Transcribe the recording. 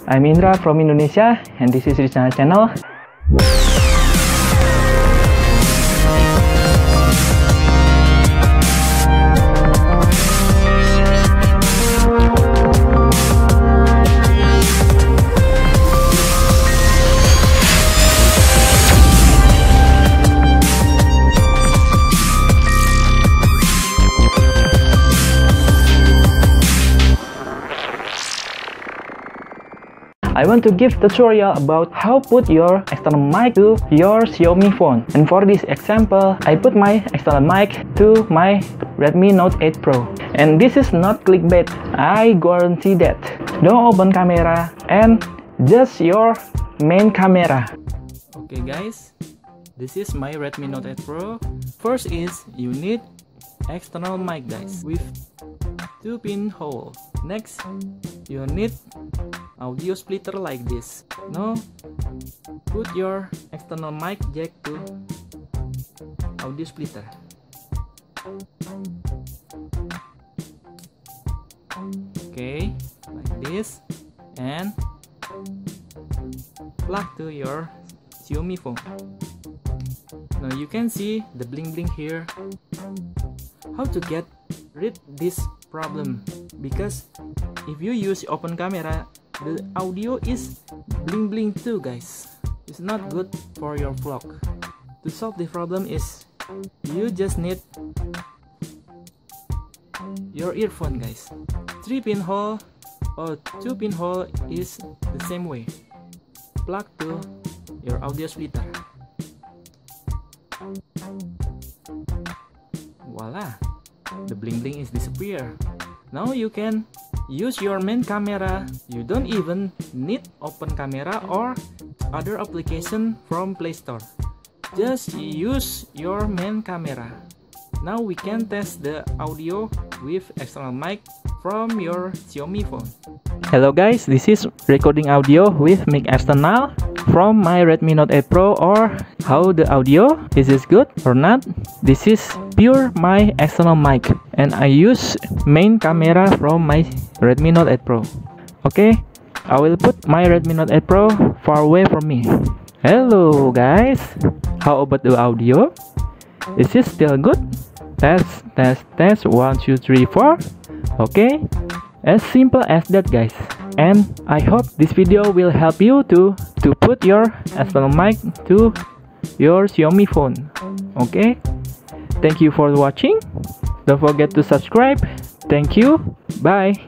I'm Indra from Indonesia, and this is Rizana channel. I want to give tutorial about how put your external mic to your Xiaomi phone. And for this example, I put my external mic to my Redmi Note 8 Pro. And this is not clickbait, I guarantee that. Don't open camera and just your main camera. Okay guys, this is my Redmi Note 8 Pro. First is you need external mic guys with 2-pin hole. Next, you need audio splitter like this. Now, put your external mic jack to audio splitter. Okay, like this, and plug to your Xiaomi phone. Now you can see the bling bling here. How to get rid this problem? Because if you use open camera, the audio is bling bling too guys. It's not good for your vlog. To solve the problem is you just need your earphone guys. 3-pin hole or 2-pin hole is the same way. Plug to your audio splitter. Voila, the bling bling is disappear. Now you can use your main camera. You don't even need open camera or other application from Play Store. Just use your main camera. Now we can test the audio with external mic from your Xiaomi phone. Hello guys, this is recording audio with mic external from my Redmi Note 8 Pro. Or how the audio, is this good or not? This is pure my external mic, and I use main camera from my Redmi Note 8 Pro. Okay, I will put my Redmi Note 8 Pro far away from me. Hello guys, how about the audio? Is it still good? Test, 1, 2, 3, 4. Okay, as simple as that guys. And I hope this video will help you to put your external mic to your Xiaomi phone. Okay, thank you for watching. Don't forget to subscribe. Thank you. Bye.